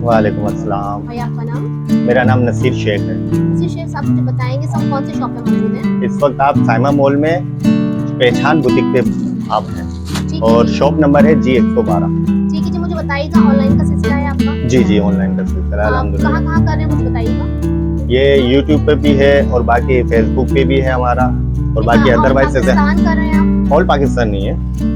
वालेकुम अस्सलाम। भाई आपका नाम? मेरा नाम नसीर शेख है। जी शेख साहब मुझे बताएंगे सब कौन से शॉप पे मौजूद हैं? इस वक्त आप साइमा मॉल में पहचान बुटीक पे आप हैं ठीक और है शॉप नंबर है G112। ठीक है जी, मुझे बताइएगा ऑनलाइन का सिलसिला है आपका? जी जी, ऑनलाइन का सिलसिला आप अल्हम्दुलिल्लाह। कहाँ कहाँ कर रहे हैं मुझे बताइएगा। ये यूट्यूब पे भी है और बाकी फेसबुक पे भी है हमारा, और बाकी अदरवाइज जैसे पाकिस्तान कर रहे हैं आप? ऑल पाकिस्तान नहीं है,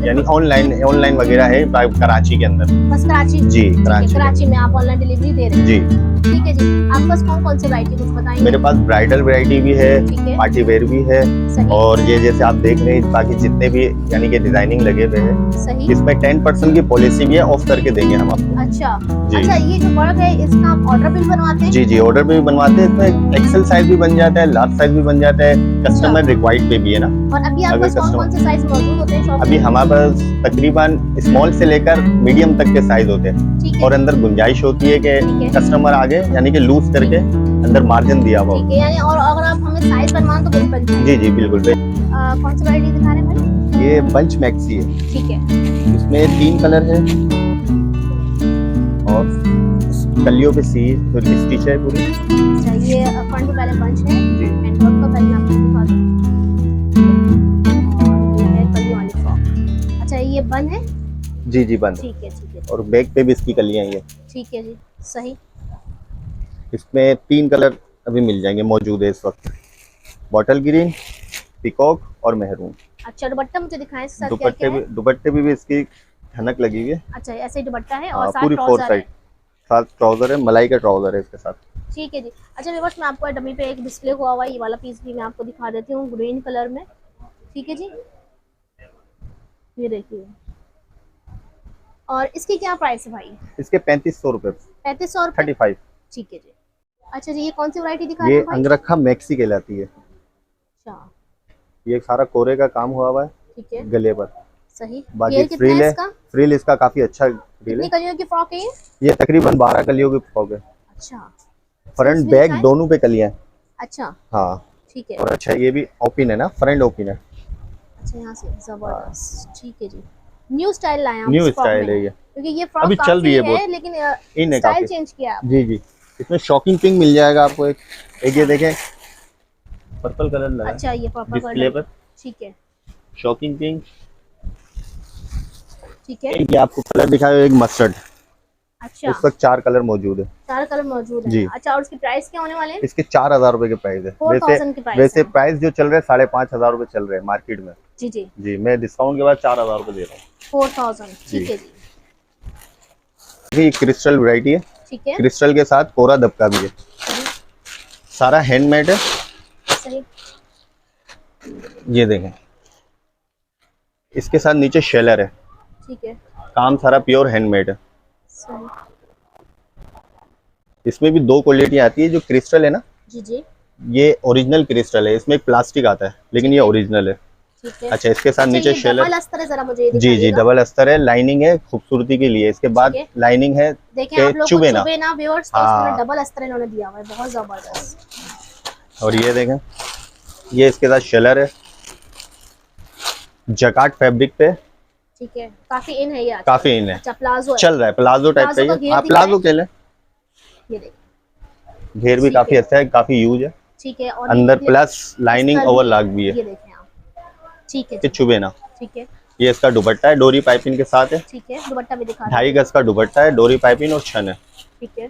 यानी ऑनलाइन वगैरह है कराची के अंदर। बस कराची? जी ठीक है, कराची कराची में आप ऑनलाइन डिलीवरी दे रहे हैं? जी। ठीक है जी, आपके पास कौन कौन सी वैरायटी कुछ बताएंगे? मेरे पास ब्राइडल वैरायटी भी है, ठीक है पार्टी वेयर भी है, सही और ये जैसे आप देख रहे हैं बाकी जितने भी यानी कि डिजाइनिंग लगे हुए हैं, सही। इसमें 10% की पॉलिसी भी है, ऑफ करके देंगे हम आपको। अच्छा जी। अच्छा, ये जो वर्क है इसका आप ऑर्डर भी बनवाते हैं? जी जी, ऑर्डर पे भी बनवाते हैं। इसमें एक्सेल साइज भी बन जाता है, लार्ज साइज भी बन जाता है, कस्टमर रिक्वायर्ड पे भी है ना। और अभी आपके पास कौन कौन से साइज मौजूद होते हैं शॉप में? अभी हमारे पास तकरीबन स्मॉल से लेकर मीडियम तक के साइज होते हैं, ठीक है और अंदर गुंजाइश होती है कि ठीक है कस्टमर आगे यानी कि लूज करके अंदर मार्जिन दिया हुआ हो। ठीक है, यानी और अगर आप हमें साइज बनवाएं तो बिल बन जाएगा। जी जी बिल्कुल। कौन सी वैरायटी दिखा रहे हैं भाई? ये बंच मैक्सी है, ठीक है इसमें 3 कलर है और कलियों पे स्टिच है पूरी। अच्छा, ये फ्रंट पे पहले बंच है जी एंड वर्क का पहले मैं आपको दिखा दूं। ये है कली वाली फ्रॉक। अच्छा ये बन है? जी जी बंद, ठीक है और बैक पे भी इसकी कलियां ही है। ठीक है जी सही। इसमें 3 कलर अभी मिल जाएंगे, मौजूद है इस वक्त, बॉटल ग्रीन, पिकॉक और मेहरून। अच्छा दुपट्टा मुझे दिखाएं इसके साथ क्या क्या है? दुपट्टे भी इसकी ठनक लगी हुई है। अच्छा ऐसे ही दुपट्टा है हाँ, और साथ पूरी 4 ट्राउजर साइड, है? साथ ट्राउजर है, मलाई का ट्राउजर है इसके साथ। ठीक है जी। अच्छा व्यूअर्स मैं आपको डमी पे एक डिस्प्ले हुआ हुआ ये वाला पीस भी मैं आपको दिखा देती हूँ ग्रीन कलर में। ठीक है जी, ये देखिए। और इसकी क्या प्राइस है भाई? इसके 3500 रुपए। 3500 रुपये? 35। ठीक है जी। अच्छा जी, ये कौन सी वैरायटी दिखा रहे ये हैं भाई? अंगरखा मैक्सी कहलाती है। अच्छा ये सारा कोरे का काम हुआ हुआ है ठीक है गले पर। सही। बाकी घेर कितना फ्रिल है है, इसका? फ्रिल इसका काफी अच्छा फ्रिल कितनी है। कलियों की फ्रॉक है ये? ये तकरीबन 12 कलियों की फ्रॉक है। अच्छा फ्रंट स्लीव्स भी बैक दिखाएं? दोनों पे कलियां हैं। अच्छा हाँ, ठीक है। और अच्छा ये भी ओपन है ना, फ्रंट ओपन है। अच्छा यहाँ से जबरदस्त। ठीक है जी, न्यू स्टाइल लाए हैं आप न्यू इस फ्रॉक स्टाइल में, है ये, क्योंकि ये फ्रॉक अभी चल काफी रही है है बहुत, लेकिन इन है स्टाइल काफी। चेंज किया आप। जी जी, इसमें शॉकिंग पिंक मिल जाएगा आपको। एक ये हाँ। देखें, पर्पल कलर लगा अच्छा ये पर्पल डिस्प्ले कलर, पर, ठीक है शॉकिंग पिंक। ठीक है। एक ये आपको कलर दिखाया, एक मस्टर्ड। अच्छा इस वक्त 4 कलर मौजूद है। 4 कलर मौजूद है। जी। अच्छा और उसकी प्राइस क्या होने वाले हैं? इसके 4000 रुपए के प्राइस है। 4000 की प्राइस वैसे है। प्राइस जो चल रहे हैं 5500 रुपए चल रहे हैं मार्केट में। जी जी जी, मैं डिस्काउंट के बाद 4000 रुपए दे रहा हूँ। 4000 ठीक है जी। ये क्रिस्टल वैरायटी है, ठीक है क्रिस्टल के साथ कोरा दबका भी है, सारा हैंडमेड है। सही। ये देखें, इसके साथ नीचे शेलर है, ठीक है काम सारा प्योर हैंडमेड है। सही। इसमें भी 2 क्वालिटी आती है। जो क्रिस्टल है ना, जी जी ये ओरिजिनल क्रिस्टल है, इसमें एक प्लास्टिक आता है लेकिन ठीक ये है। ओरिजिनल है। ठीक है। अच्छा, इसके साथ अच्छा नीचे ये शेलर। डबल अस्तर है, जरा मुझे ये जी जी, दिखाइएगा। डबल अस्तर है, लाइनिंग है खूबसूरती के लिए। इसके बाद ठीक है। लाइनिंग है देखें कि आप लोग को चुभे ना। चुभे ना व्यूअर्स, तो हाँ। इसमें डबल अस्तर इन्होंने दिया हुआ है, बहुत जबरदस्त। और ये देखें, ये इसके साथ शेलर है, जकार्ड फैब्रिक पे, ठीक है काफी इन है ये आज। काफी इन है, अच्छा प्लाजो है? चल रहा है, प्लाजो टाइप का प्लाजो का ये। घेर आप दिखाएं? प्लाजो के ले, ये देखिए घेर भी ठीक काफी है। अच्छा है, काफी यूज है ठीक है। और अंदर, ये प्लस लाइनिंग अस्तर ओवरलॉक भी है ये देखें आप। ठीक है कि जी, चुभे ना। ठीक है ये इसका दुपट्टा है, डोरी पाइपिंग के साथ है। ठीक है। दुपट्टा भी दिखा 2.5 दीजिए। गज का दुपट्टा है, डोरी पाइपिंग और छन है। ठीक है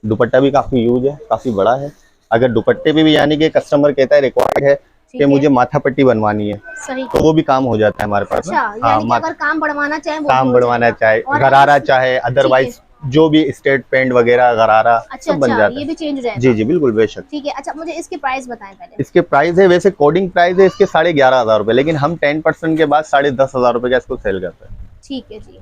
दुपट्टा भी काफी यूज है, काफी बड़ा है। अगर दुपट्टे पे भी यानी कि कस्टमर कहता है रिक्वायर्ड है कि है। मुझे माथा पट्टी बनवानी है, सही। तो वो भी काम हो जाता है हमारे पास अच्छा में। हाँ, यानी कि अगर काम बढ़वाना चाहे वो काम भी हो बढ़वाना जाएगा। चाहे, और गरारा अगर- चाहे, अदरवाइज जो भी स्टेट पेंट वगैरह गरारा अच्छा सब बन अच्छा जाता ये है। भी चेंज हो जाएगा? जी जी बिल्कुल, बेशक। ठीक है। अच्छा मुझे इसके प्राइस बताएं पहले। इसके प्राइस है, वैसे कोडिंग प्राइस है इसके 11500 रुपए, लेकिन हम 10% के बाद 10500 रुपए का इसको सेल करते हैं। ठीक है जी।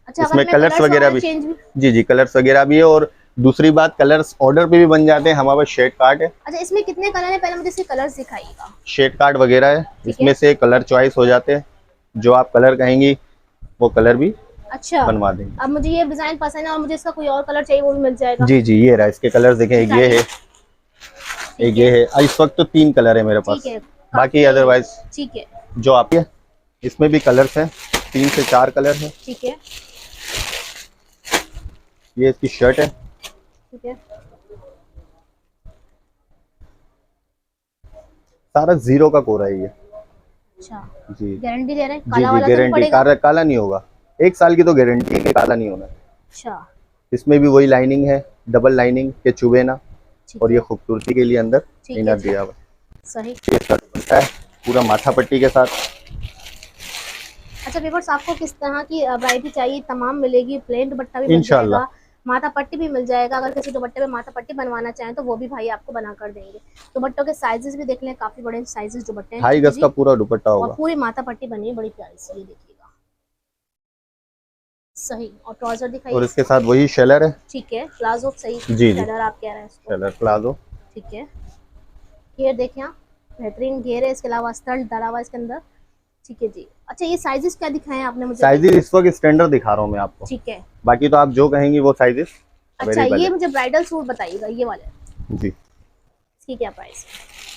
अच्छा इसमें अगर कलर्स वगैरह भी, चेंज भी? जी जी, कलर्स वगैरह भी है। और दूसरी बात, कलर्स ऑर्डर पे भी बन जाते हैं, हमारे पास शेड कार्ड है। अच्छा इसमें कितने कलर है, पहले मुझे इसके कलर्स दिखाइएगा। शेड कार्ड वगैरह है, इसमें से कलर चॉइस हो जाते हैं, जो आप कलर कहेंगी वो कलर भी अच्छा बनवा देंगे। अब मुझे ये डिजाइन पसंद है और मुझे इसका कोई और कलर चाहिए वो भी मिल जाएगा? जी जी, ये रहा, इसके कलर देखें, एक ये है, एक ये है। इस वक्त तो 3 कलर है मेरे पास, ठीक है बाकी अदरवाइज ठीक है जो आप, इसमें भी कलर्स हैं। 3 से 4 कलर है। ठीक है। ये इसकी शर्ट है। ठीक है। सारा जीरो का कोरा है ये। अच्छा, जी गारंटी दे रहे हैं, जी काला जी, वाला तो नहीं गारंटी, पड़ेगा? काला नहीं होगा। 1 साल की तो गारंटी है कि काला नहीं होना। अच्छा। इसमें भी वही लाइनिंग है, डबल लाइनिंग के चुभे ना। ठीक और ये है। खूबसूरती के लिए अंदर ठीक है इनर जी। दिया हुआ सही। है। ये इसका दुपट्टा है, पूरा माथा पट्टी के साथ। अच्छा व्यूअर्स, आपको किस तरह की वैरायटी चाहिए, तमाम मिलेगी। प्लेन दुपट्टा भी मिल इंशाल्लाह। जाएगा, माथा पट्टी भी मिल जाएगा। अगर किसी दुपट्टे पे माथा पट्टी बनवाना चाहें तो वो भी भाई आपको बना कर देंगे। दुपट्टों के साइजेस भी देख लें, काफी बड़े साइजेस दुपट्टे हैं। 2.5 ठीक है गज का जी। पूरा दुपट्टा और होगा। पूरी माथा पट्टी बनी है बड़ी प्यारी सी, ये देखिएगा। सही। और ट्राउजर दिखाइए और इसके इसका। साथ वही शेलर है। ठीक है, प्लाजो सही, जी जी, शलर आप कह रहे हैं इसको। शेलर प्लाजो। ठीक है। घेर देखें आप, बेहतरीन घेर है। इसके अलावा स्टर्ट डाला हुआ है इसके अंदर। ठीक है जी। अच्छा, ये साइजेस क्या दिखाए हैं आपने मुझे भाई? साइजेस इस वक्त स्टैंडर्ड दिखा रहा हूँ मैं आपको। ठीक है। बाकी तो आप जो कहेंगी वो साइजेस अच्छा, अवेलेबल ये है। मुझे ब्राइडल सूट बताइएगा, ये वाले, जी, इसकी क्या प्राइस?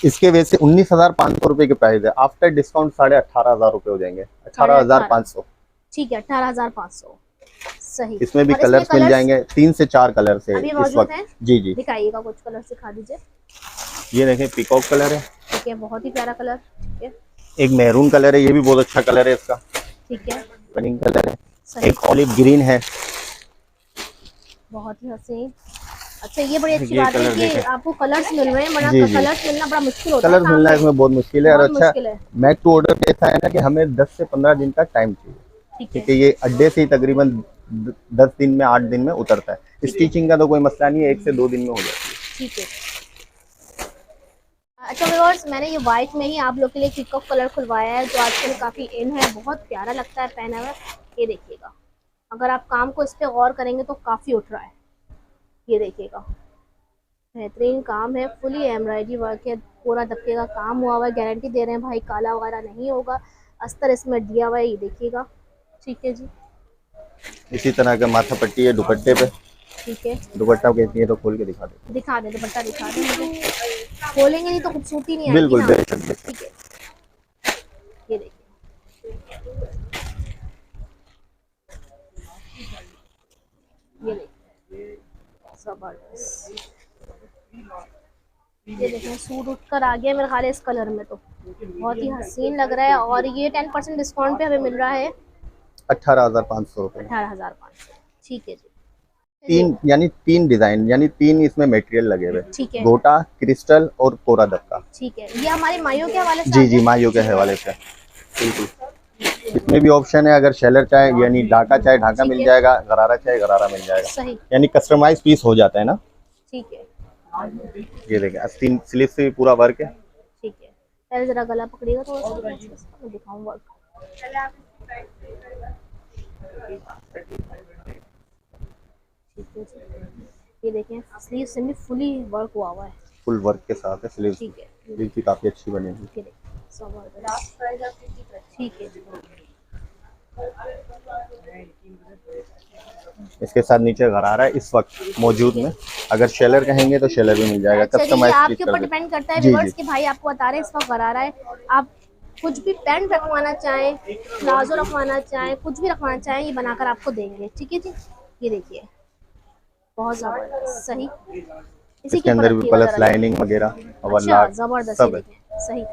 इसके वैसे 19,500 रुपए के प्राइस है। आफ्टर डिस्काउंट 18,500 रुपए हो जाएंगे। साढ़े अठारह। 18,500। ठीक है, 18,500। सही। इसमें भी और इसमें कलर्स मिल कलर्स जाएंगे, 3 से 4 कलर्स है अभी इस मौजूद वक्त। हैं? जी जी, दिखाइएगा, कुछ कलर दिखा दीजिए। ये देखें, पीकॉक कलर है। ठीक है, बहुत ही प्यारा कलर। ठीक है। एक मैरून कलर है, ये भी बहुत अच्छा कलर है इसका। ठीक है। रनिंग कलर है। सही। एक ऑलिव ग्रीन है। बहुत ही हसीन। अच्छा, ये बड़ी अच्छी ये बात है कलर कि देखें। आपको कलर्स मिल रहे हैं, वरना जी जी, कलर्स मिलना बड़ा मुश्किल होता है कलर्स काम मिलना में। इसमें बहुत मुश्किल है। और बहुत अच्छा, मुश्किल है। मैक टू ऑर्डर पे ऐसा है ना कि हमें 10 से 15 दिन का टाइम चाहिए। ठीक है। क्योंकि ये अड्डे से ही तकरीबन 10 दिन में, 8 दिन में उतरता है। ठीक है। स्टिचिंग का तो कोई मसला नहीं है, 1 से 2 दिन में हो जाती है। ठीक है। अच्छा व्यूअर्स, मैंने ये वाइट में ही आप लोग के लिए पीकॉक कलर खुलवाया है, जो आजकल काफ़ी इन है, बहुत प्यारा लगता है पहना हुआ। ये देखिएगा, अगर आप काम को इस पे गौर करेंगे तो काफ़ी उठ रहा है। ये देखिएगा, बेहतरीन काम है, फुली एम्ब्रॉयडरी वर्क है, पूरा दबके का काम हुआ हुआ है। गारंटी दे रहे हैं भाई, काला वगैरह नहीं होगा। अस्तर इसमें दिया हुआ है, ये देखिएगा। ठीक है जी। इसी तरह का माथा पट्टी है दुपट्टे पे। ठीक है। दुपट्टा कहती है तो खोल के दिखा दे। दिखा दें, दुपट्टा दिखा दें मुझे। खोलेंगे नहीं तो खूबसूरती नहीं आएगी बिल्कुल ना। बिल्कुल। ठीक है। ये देखिए, ये देखिए, जबरदस्त। ये देखें, सूट उठ कर आ गया मेरे ख्याल है इस कलर में, तो बहुत ही हसीन लग रहा है। और ये 10% डिस्काउंट पे हमें मिल रहा है 18,500 रुपये। 18,500। ठीक है जी। जी। 3 यानी 3 डिजाइन, यानी 3 इसमें मटेरियल लगे हुए। ठीक है। गोटा, क्रिस्टल और कोरा दबका। ठीक है, ये हमारी माइयों के हवाले से आ जी जी, गया। माइयों के हवाले से। बिल्कुल। इसमें भी ऑप्शन है, अगर शेलर चाहे यानी ढाका चाहे ढाका ठीक मिल है। जाएगा, गरारा चाहे गरारा मिल जाएगा। सही। यानी कस्टमाइज पीस हो जाता है ना। ठीक है। ये देखिए, आस्तीन स्लीव से भी पूरा वर्क है। ठीक है, पहले जरा गला पकड़िएगा थोड़ा सा, मैं दिखाऊं वर्क। ठीक है जी। ये देखें, स्लीव से भी फुली वर्क हुआ हुआ है। फुल वर्क के साथ है स्लीव। ठीक है। स्लीव भी काफी अच्छी बनी हुई। ये देखिए, जबरदस्त। ठीक है जी। इसके साथ नीचे गरारा है इस वक्त मौजूद में। अगर शेलर कहेंगे तो शेलर भी मिल जाएगा, अच्छा जी, ये कस्टमाइज पीस आपके कर ऊपर दे। डिपेंड करता है जी जी, व्यूअर्स कि भाई आपको बता रहे हैं इस वक्त गरारा है, आप कुछ भी पैंट रखवाना चाहें, प्लाजो रखवाना चाहें, कुछ भी रखवाना चाहें, ये बनाकर आपको देंगे। ठीक है जी। ये देखिए, बहुत जबरदस्त। सही। इसी के इसके ऊपर अंदर भी रखिएगा प्लस जरा ये। लाइनिंग वगैरह और अच्छा, लाट जबरदस्त, ये सब है। देखें। सही।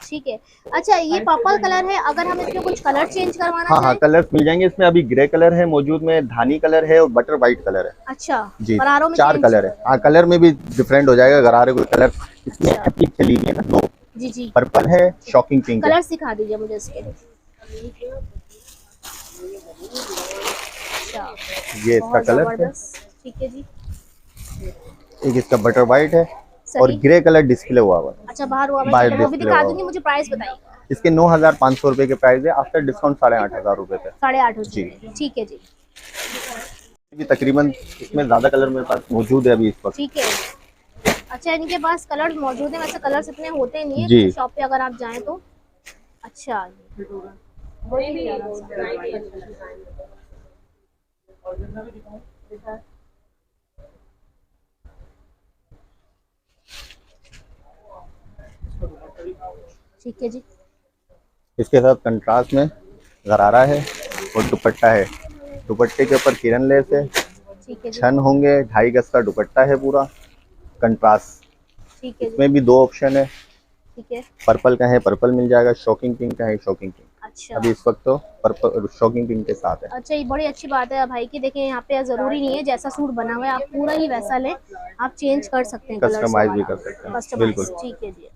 ठीक है। अच्छा, ये पर्पल कलर है, अगर हम इसमें कुछ कलर चेंज करवाना हाँ हाँ, चाहें? कलर्स मिल जाएंगे इसमें। अभी ग्रे कलर है मौजूद में, धानी कलर है और बटर वाइट कलर है। अच्छा, जी, गरारों में 4 चेंज। कलर है। हाँ, कलर में भी डिफरेंट हो जाएगा। गरारे कोई कलर इसमें अच्छा। एप्लिक चली है ना, 2 जी जी। पर्पल है, शॉकिंग पिंक है। कलर सिखा दीजिए मुझे इसके। अच्छा, ये इसका बहुत कलर है। जबरदस्त। ठीक है जी। एक इसका बटर वाइट है और सही। ग्रे कलर डिस्प्ले हुआ हुआ है। अच्छा, बाहर हुआ मैं बाहर चलो वो भी डिस्प्ले दिखा हुआ हुआ दूंगी, मुझे प्राइस बताइएगा। है। इसके 9,500 रुपए के प्राइस है। आफ्टर डिस्काउंट 8,500 रुपए पे। 8.5 हो जी, चुके। ठीक है जी। भी तकरीबन इसमें ज्यादा कलर मेरे पास मौजूद है अभी इस वक्त। ठीक है। अच्छा, इनके पास कलर मौजूद है, वैसे कलर्स इतने होते नहीं है जी, किसी शॉप पे अगर आप जाएं तो। अच्छा। ठीक है जी। इसके साथ कंट्रास्ट में गरारा है और दुपट्टा है। दुपट्टे के ऊपर किरण लेस है, ठीक है जी। छन होंगे, 2.5 गज का दुपट्टा है पूरा कंट्रास्ट। ठीक है जी। इसमें भी 2 ऑप्शन है, ठीक है। पर्पल का है पर्पल मिल जाएगा, शॉकिंग पिंक का है शॉकिंग पिंक। अच्छा। अभी इस वक्त तो पर्पल शॉकिंग पिंक के साथ है। अच्छा, ये बड़ी अच्छी बात है भाई की। देखें यहाँ पे ज़रूरी नहीं है जैसा सूट बना हुआ है आप पूरा ही वैसा लें, आप चेंज कर सकते हैं कलर्स कस्टमाइज भी वगैरह। कर सकते हैं, कस्टमाइज, बिल्कुल। ठीक है जी,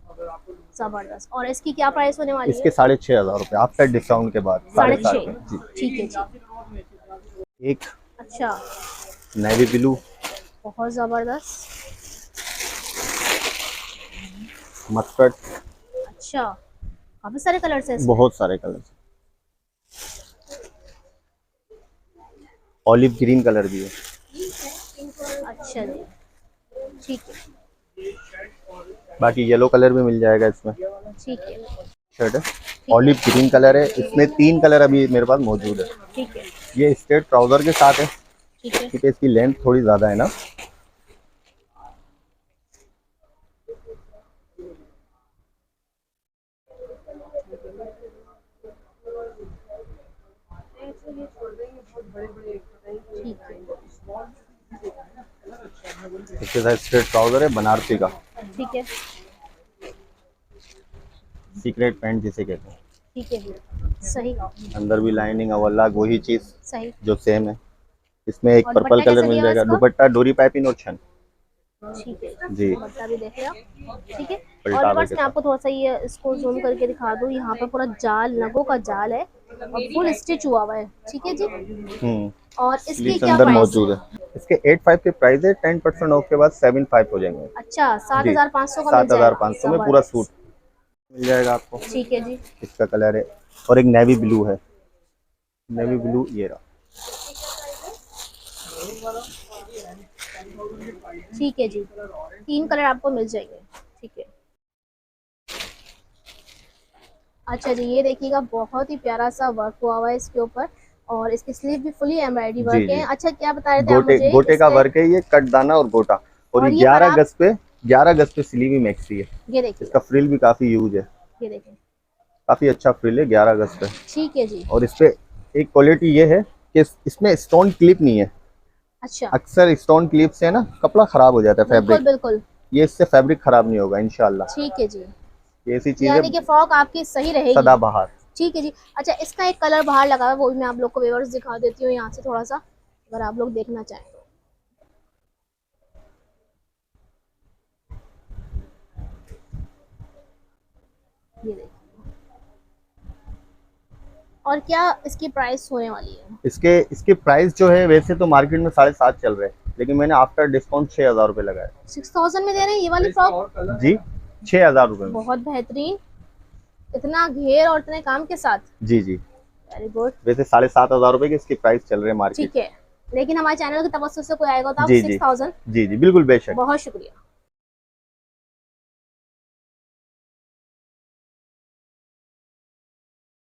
ज़बरदस्त। और इसकी क्या प्राइस होने वाली इसके है? 6,500 रुपये आफ्टर डिस्काउंट के बाद, 7,500 में जी। 6.5, ठीक है जी। एक अच्छा, नेवी ब्लू, बहुत ज़बरदस्त। मस्टर्ड, अच्छा, काफ़ी सारे कलर्स हैं इसमें। बहुत सारे कलर, ऑलिव ग्रीन कलर भी है। अच्छा जी, ठीक है। बाकी येलो कलर भी मिल जाएगा इसमें। ठीक है। शर्ट है, ऑलिव ग्रीन कलर है, इसमें 3 कलर अभी मेरे पास मौजूद है। ठीक है। ये स्ट्रेट ट्राउजर के साथ है, ठीक है। क्योंकि इसकी लेंथ थोड़ी ज़्यादा है ना। ठीक है। इसके साथ स्ट्रेट ट्राउजर है बनारसी का, ठीक है। सीक्रेट पैंट जिसे कहते हैं। ठीक है, सही। अंदर भी लाइनिंग और अलग वही चीज़ सही। जो सेम है। इसमें एक और पर्पल दुपट्टा कलर कैसा मिल दिया हुआ है जाएगा, इसका? दुपट्टा डोरी पाइपिंग और छन। ठीक है जी। दुपट्टा भी देख रहे हो आप, ठीक है। और पलटावे बस के मैं साथ। आपको थोड़ा सा ये इसको जूम करके दिखा दूँ, यहाँ पर पूरा जाल, नगों का जाल है और फुल स्टिच हुआ हुआ है, ठीक है जी। और इसकी स्लीव्स क्या अंदर प्राइस मौजूद है? है। इसके 8,500 के प्राइस है, 10% ऑफ के बाद 7,500 हो जाएंगे। अच्छा, जी, 7,500 का मिल जाएगा। 7,500 में पूरा सूट मिल जाएगा आपको। ठीक है जी। इसका कलर है, और एक नेवी ब्लू है, नेवी ब्लू ये रहा। ठीक है जी, 3 कलर आपको मिल जाएंगे, ठीक है। अच्छा जी, ये देखिएगा बहुत ही प्यारा सा वर्क हुआ हुआ है इसके ऊपर, और इसकी स्लीव भी फुली एम्ब्रॉयडरी जी वर्क है। जी, अच्छा, क्या बता रहे थे आप गोटे मुझे गोटे का इसके? वर्क है ये, कट दाना और गोटा। और और ये ये 11 आप गज पे 11 गज पे स्लीव ही मैक्सी है। ये देखिए, इसका फ्रिल भी काफी यूज है, ये देखिए, काफी अच्छा फ्रिल है 11 गज पे। ठीक है जी। और इस पे एक क्वालिटी ये है कि इसमें स्टोन क्लिप नहीं है। अच्छा, अक्सर स्टोन क्लिप से ना कपड़ा खराब हो जाता है, बिल्कुल फैब्रिक। बिल्कुल, ये इससे फैब्रिक खराब नहीं होगा इंशाल्लाह। ठीक है जी। ये ऐसी चीज है यानी कि फ्रॉक आपकी सही रहेगी, सदाबहार। ठीक है जी। अच्छा, इसका एक कलर बाहर लगा हुआ है, वो भी मैं आप लोग को व्यूअर्स दिखा देती हूँ यहाँ से थोड़ा सा, अगर आप लोग देखना चाहें तो। ये देखिए, और क्या इसकी प्राइस होने वाली है? इसके प्राइस जो है वैसे तो मार्केट में 7,500 चल रहे हैं, लेकिन मैंने आफ्टर डिस्काउंट 6,000 रुपये लगाए। 6000 में दे रहे हैं ये वाली फ्रॉक? जी, 6,000 रुपये में। बहुत बेहतरीन, इतना घेर और इतने काम के साथ। जी जी, वेरी गुड। वैसे 7,500 रुपये के इसके प्राइस चल रहे हैं मार्केट। ठीक है, लेकिन हमारे चैनल की तवज्जो से कोई आएगा तो आप जी जी 6000। जी जी, बिल्कुल बेशक। बहुत शुक्रिया।